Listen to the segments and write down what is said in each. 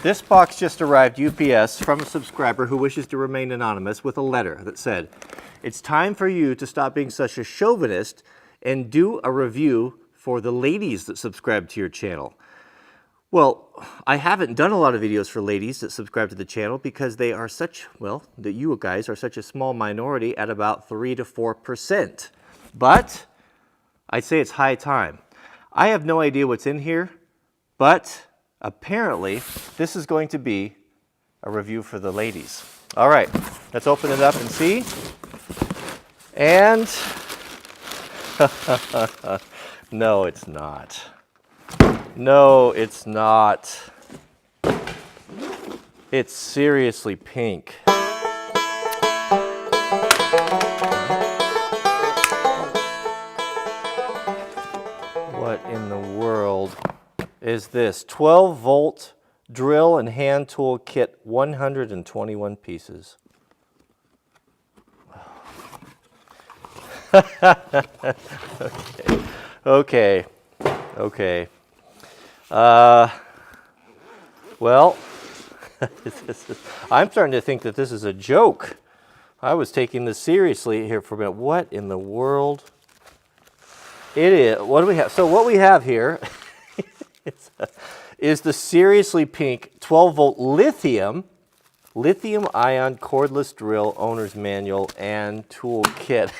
This box just arrived UPS from a subscriber who wishes to remain anonymous with a letter that said, "It's time for you to stop being such a chauvinist and do a review for the ladies that subscribe to your channel." Well, I haven't done a lot of videos for ladies that subscribe to the channel because they are such, well, that you guys are such a small minority at about 3 to 4%. But I'd say it's high time. I have no idea what's in here, but apparently this is going to be a review for the ladies. All right, let's open it up and see. And no, it's not. No, it's not. It's seriously pink. What in the world is this? 12-volt drill and hand tool kit, 121 pieces. Okay. Well, I'm starting to think that this is a joke. I was taking this seriously here for a minute. What in the world? It is. What do we have? So what we have here is the seriously pink 12-volt lithium ion cordless drill owner's manual and tool kit.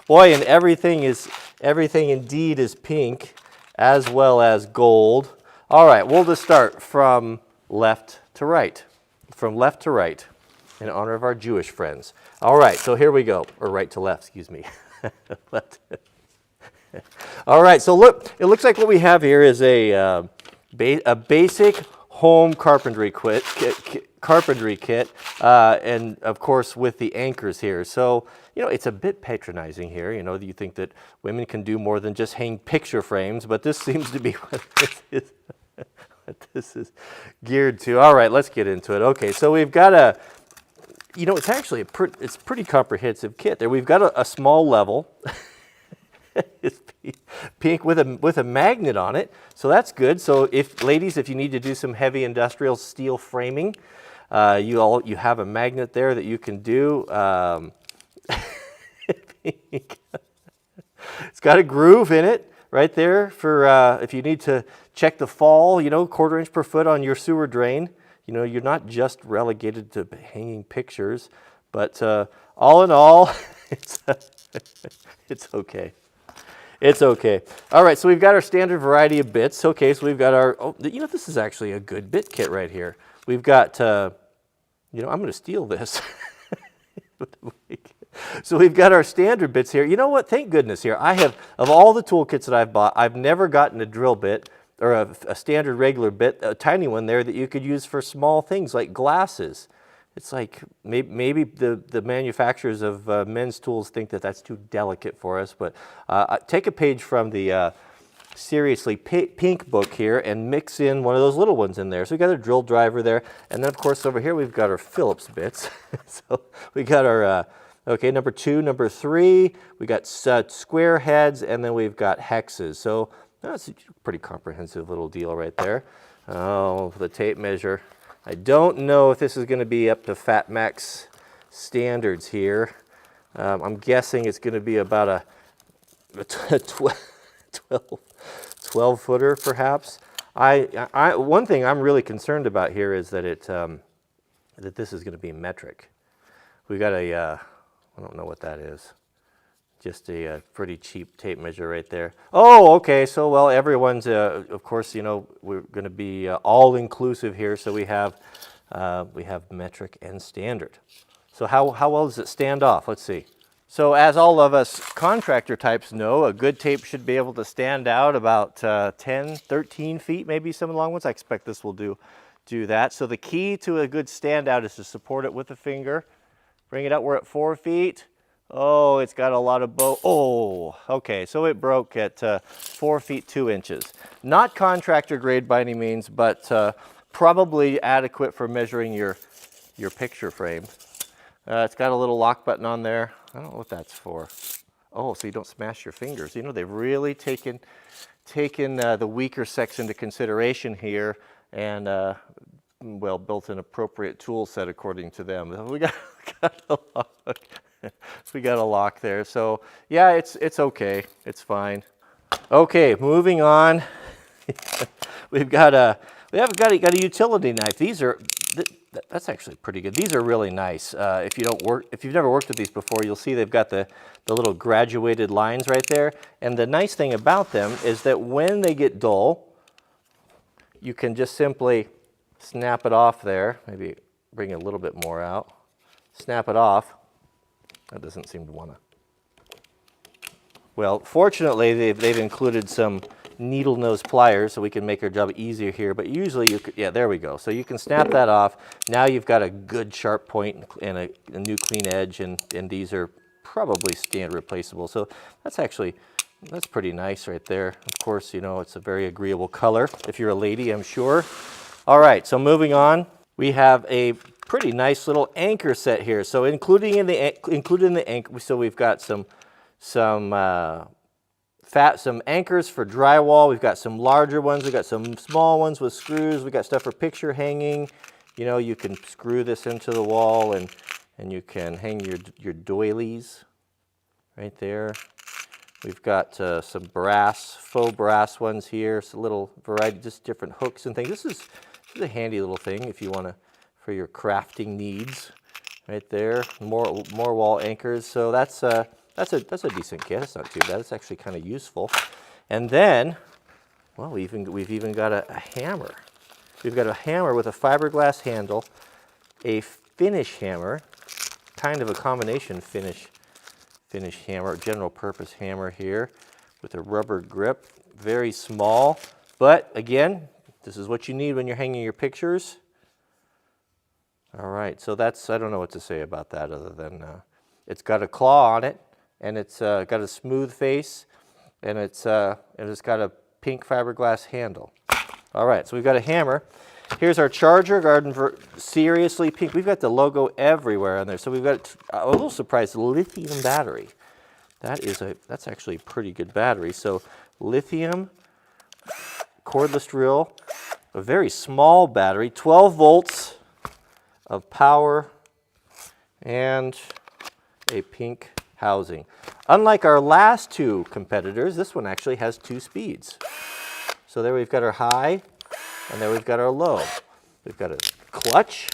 Boy, and everything indeed is pink as well as gold. All right, we'll just start from left to right. From left to right in honor of our Jewish friends. All right, so here we go. Or right to left, excuse me. Left. All right, so look, it looks like what we have here is a basic home carpentry kit, and of course with the anchors here. So, you know, it's a bit patronizing here. You know, you think that women can do more than just hang picture frames, but this seems to be what this is geared to. All right, let's get into it. Okay, so we've got you know, it's actually it's pretty comprehensive kit there. We've got a small level. It's pink with a magnet on it, so that's good. So ladies, if you need to do some heavy industrial steel framing, you have a magnet there that you can do. It's got a groove in it right there for if you need to check the fall, you know, 1/4 inch per foot on your sewer drain. You know, you're not just relegated to hanging pictures, but all in all, it's okay. It's okay. All right, so we've got our standard variety of bits. Okay, so we've got our, you know, this is actually a good bit kit right here. We've got, you know, I'm going to steal this. So we've got our standard bits here. You know what? Thank goodness here. Of all the toolkits that I've bought, I've never gotten a drill bit or a standard regular bit, a tiny one there that you could use for small things like glasses. It's like maybe the manufacturers of men's tools think that that's too delicate for us, but take a page from the seriously pink book here and mix in one of those little ones in there. So we've got a drill driver there, and then of course over here we've got our Phillips bits. So we got our, okay, number 2, number 3, we got square heads, and then we've got hexes. So that's a pretty comprehensive little deal right there. Oh, the tape measure. I don't know if this is going to be up to Fat Max standards here. I'm guessing it's going to be about a 12 footer perhaps. One thing I'm really concerned about here is that that this is going to be metric. We got I don't know what that is. Just a pretty cheap tape measure right there. Oh, okay. So, well, everyone's, of course, you know, we're going to be all inclusive here. So we have metric and standard. So how well does it stand off? Let's see. So as all of us contractor types know, a good tape should be able to stand out about 10, 13 feet, maybe some of the long ones. I expect this will do that. So the key to a good standout is to support it with a finger. Bring it up. We're at 4 feet. Oh, it's got a lot of oh, okay, so it broke at 4 feet 2 inches. Not contractor grade by any means, but probably adequate for measuring your picture frame. It's got a little lock button on there. I don't know what that's for. Oh, so you don't smash your fingers. You know, they've really taken the weaker sex into consideration here and well, built an appropriate tool set according to them. We got a lock. We got a lock there. So yeah, it's okay. It's fine. Okay, moving on. We've got a utility knife. These are that's actually pretty good. These are really nice. If you've never worked with these before, you'll see they've got the little graduated lines right there. And the nice thing about them is that when they get dull, you can just simply snap it off there. Maybe bring a little bit more out. Snap it off. That doesn't seem to want to. Well, fortunately, they've included some needle nose pliers so we can make our job easier here. But usually, yeah, there we go. So you can snap that off. Now you've got a good sharp point and a new clean edge, and these are probably standard replaceable. So that's pretty nice right there. Of course, you know, it's a very agreeable color if you're a lady, I'm sure. All right, so moving on, we have a pretty nice little anchor set here. So included in the anchor, so we've got some anchors for drywall. We've got some larger ones. We've got some small ones with screws. We've got stuff for picture hanging. You know, you can screw this into the wall and you can hang your doilies right there. We've got some faux brass ones here. It's a little variety, just different hooks and things. This is a handy little thing if you want to, for your crafting needs. Right there, more wall anchors. So that's a decent kit. That's not too bad. It's actually kind of useful. And then, well, we've even got a hammer. We've got a hammer with a fiberglass handle, a finish hammer, kind of a combination finish hammer, general purpose hammer here with a rubber grip. Very small, but again, this is what you need when you're hanging your pictures. All right, so I don't know what to say about that other than it's got a claw on it, and it's got a smooth face, and it's got a pink fiberglass handle. All right, so we've got a hammer. Here's our charger, seriously pink. We've got the logo everywhere on there. So we've got, a little surprised, lithium battery. That's actually a pretty good battery. So lithium, cordless drill, a very small battery, 12 volts of power, and a pink housing. Unlike our last two competitors, this one actually has 2 speeds. So there we've got our high, and there we've got our low. We've got a clutch,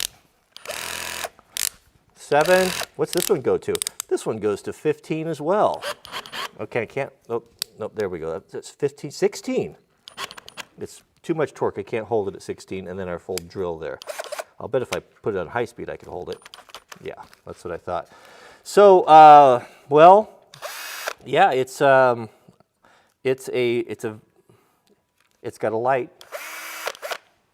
7. What's this one go to? This one goes to 15 as well. Okay, I can't, nope, there we go. That's 15, 16. It's too much torque, I can't hold it at 16, and then our full drill there. I'll bet if I put it on high speed, I could hold it. Yeah, that's what I thought. So, well, yeah, it's got a light.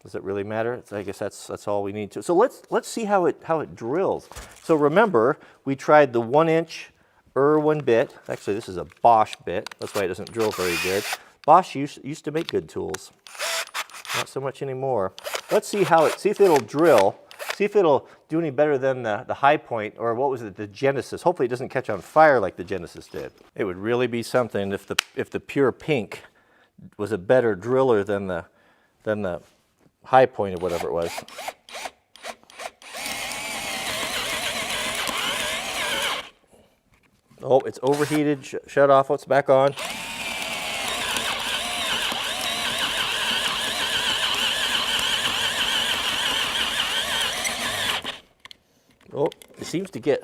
Does it really matter? I guess that's all we need to. So let's see how it drills. So remember, we tried the 1-inch Irwin bit. Actually, this is a Bosch bit. That's why it doesn't drill very good. Bosch used to make good tools. Not so much anymore. Let's see if it'll drill. See if it'll do any better than the High Point, or what was it, the Genesis. Hopefully it doesn't catch on fire like the Genesis did. It would really be something if the pure pink was a better driller than the High Point or whatever it was. Oh, it's overheated. Shut off. It's back on. Oh, it seems to get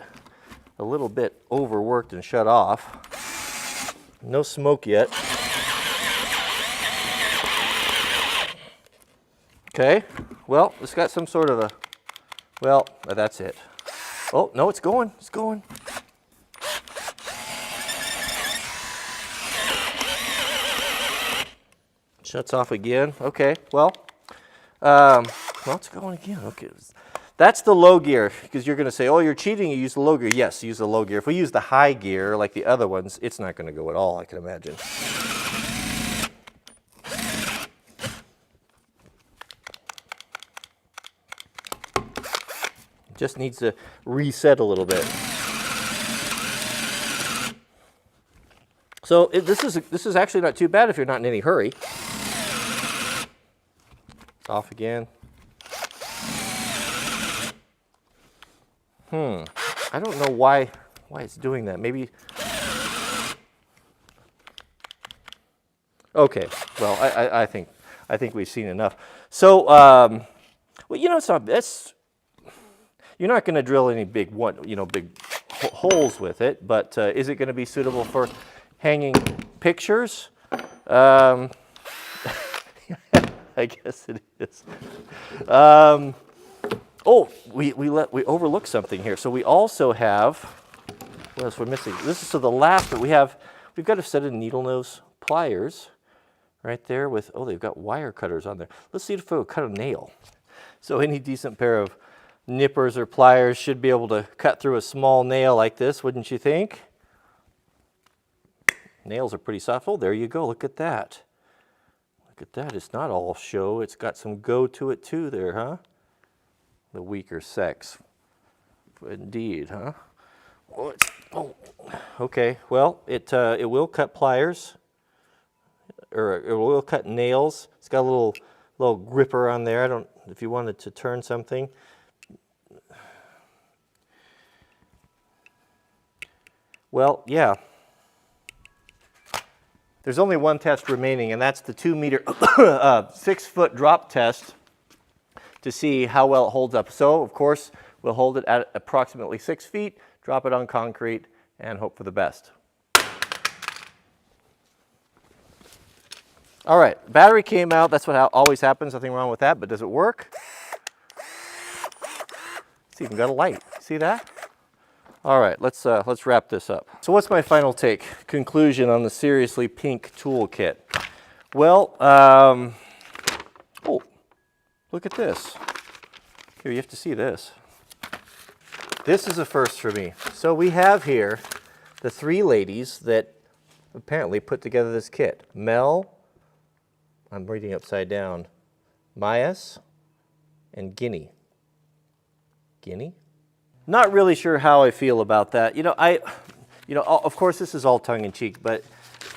a little bit overworked and shut off. No smoke yet. Okay, well, it's got some sort of a, well, that's it. Oh, no, it's going. Shuts off again. Okay, well, it's going again. Okay. That's the low gear, because you're going to say, oh, you're cheating, you use the low gear. Yes, use the low gear. If we use the high gear, like the other ones, it's not going to go at all, I can imagine. Just needs to reset a little bit. So this is actually not too bad if you're not in any hurry. It's off again. I don't know why it's doing that. Maybe. Okay. Well, I think we've seen enough. So, well, you know, you're not going to drill any big holes with it. But is it going to be suitable for hanging pictures? I guess it is. Oh, we overlooked something here. So we also have, what else we're missing? This is so the last, but we've got a set of needle nose pliers right there with, oh, they've got wire cutters on there. Let's see if we'll cut a nail. So any decent pair of nippers or pliers should be able to cut through a small nail like this, wouldn't you think? Nails are pretty soft. Oh, there you go. Look at that. Look at that. It's not all show. It's got some go to it too there, huh? The weaker sex. Indeed, huh? Oh, okay. Well, it will cut pliers, or it will cut nails. It's got a little gripper on there. I don't, if you wanted to turn something. Well, yeah. There's only one test remaining, and that's the 2 meter, 6 foot drop test to see how well it holds up. So, of course, we'll hold it at approximately 6 feet, drop it on concrete, and hope for the best. All right, battery came out. That's what always happens. Nothing wrong with that, but does it work? It's even got a light. See that? All right, let's wrap this up. So what's my final take, conclusion on the Seriously Pink toolkit? Well, oh, look at this. Here, you have to see this. This is a first for me. So we have here the 3 ladies that apparently put together this kit. Mel, I'm reading upside down, Mayas, and Guinea. Guinea? Not really sure how I feel about that. Of course this is all tongue-in-cheek, but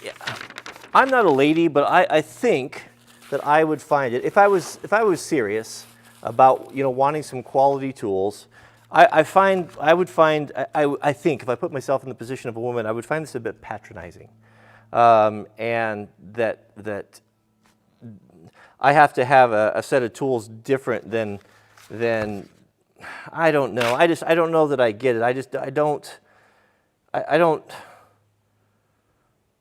yeah, I'm not a lady, but I think that I would find it, if I was serious about, wanting some quality tools, I think if I put myself in the position of a woman, I would find this a bit patronizing. And that I have to have a set of tools different than I don't know. I don't know that I get it.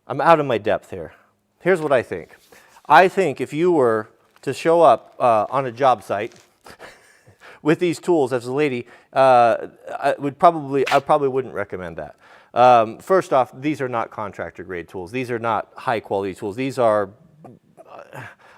I'm out of my depth here. Here's what I think. I think if you were to show up on a job site with these tools as a lady, I probably wouldn't recommend that. First off, these are not contractor grade tools. These are not high quality tools. These are,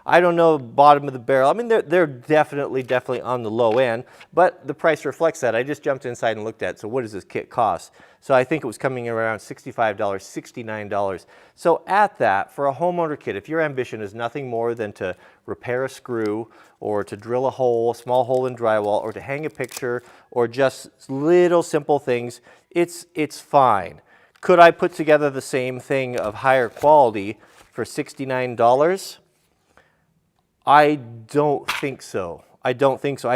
I don't know, bottom of the barrel. I mean, they're definitely on the low end, but the price reflects that. I just jumped inside and looked at it. So what does this kit cost? So I think it was coming around $65, $69. So at that, for a homeowner kit, if your ambition is nothing more than to repair a screw or to drill a small hole in drywall, or to hang a picture, or just little simple things, it's fine. Could I put together the same thing of higher quality for $69? I don't think so. I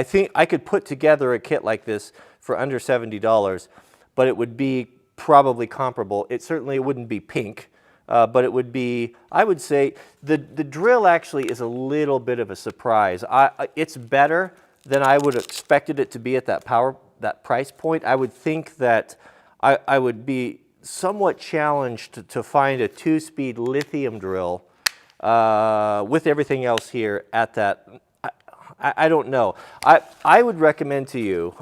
think I could put together a kit like this for under $70, but it would be probably comparable. It certainly wouldn't be pink, but it would be, I would say, the drill actually is a little bit of a surprise. It's better than I would have expected it to be at that price point. I would think that I would be somewhat challenged to find a 2-speed lithium drill with everything else here at that. I don't know. I would recommend to you,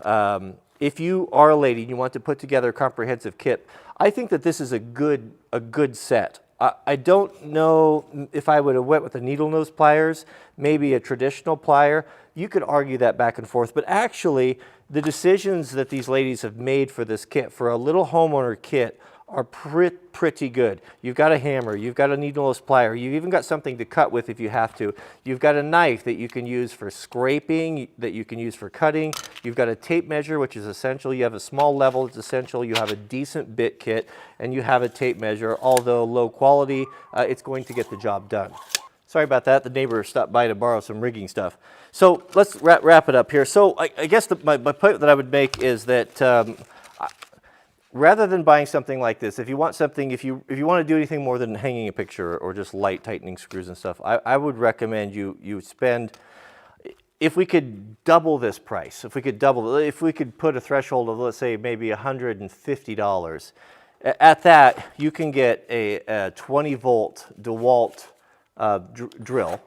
if you are a lady and you want to put together a comprehensive kit, I think that this is a good set. I don't know if I would have went with the needle nose pliers, maybe a traditional plier. You could argue that back and forth, but actually the decisions that these ladies have made for this kit, for a little homeowner kit, are pretty good. You've got a hammer, you've got a needle nose plier, you've even got something to cut with if you have to. You've got a knife that you can use for scraping, that you can use for cutting. You've got a tape measure, which is essential. You have a small level, it's essential. You have a decent bit kit, and you have a tape measure. Although low quality, it's going to get the job done. Sorry about that. The neighbor stopped by to borrow some rigging stuff. So let's wrap it up here. So I guess my point that I would make is that rather than buying something like this, if you want something, if you want to do anything more than hanging a picture or just light tightening screws and stuff, I would recommend you spend, if we could double this price, if we could put a threshold of, let's say, maybe $150, at that you can get a 20-volt DeWalt drill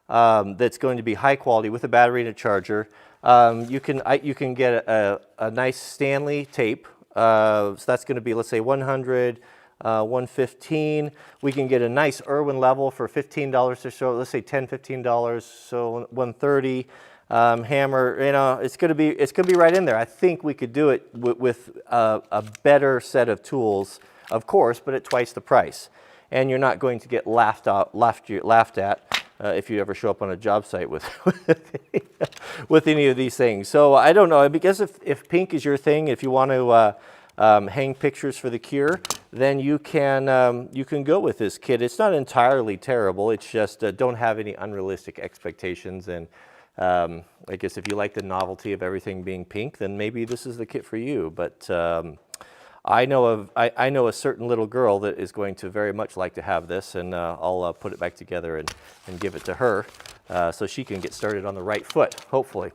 that's going to be high quality with a battery and a charger. You can get a nice Stanley tape. So that's going to be, let's say, 100, 115. We can get a nice Irwin level for $15 or so. Let's say $10, $15. So 130. Hammer. You know, it's going to be right in there. I think we could do it with a better set of tools, of course, but at twice the price. And you're not going to get laughed at if you ever show up on a job site with with any of these things. So I don't know, because if pink is your thing, if you want to hang pictures for the cure, then you can go with this kit. It's not entirely terrible. It's just don't have any unrealistic expectations. And I guess if you like the novelty of everything being pink, then maybe this is the kit for you. But I know a certain little girl that is going to very much like to have this, and I'll put it back together and give it to her so she can get started on the right foot, hopefully.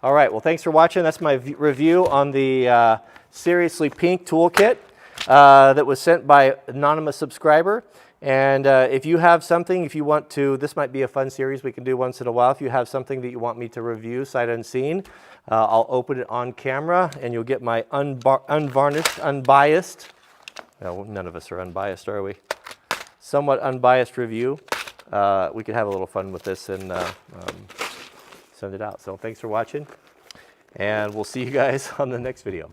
All right, well, thanks for watching. That's my review on the Seriously Pink toolkit that was sent by anonymous subscriber. And if you have something, if you want to, this might be a fun series we can do once in a while. If you have something that you want me to review sight unseen, I'll open it on camera and you'll get my unvarnished, unbiased, no, none of us are unbiased, are we? Somewhat unbiased review. We could have a little fun with this and send it out. So thanks for watching, and we'll see you guys on the next video.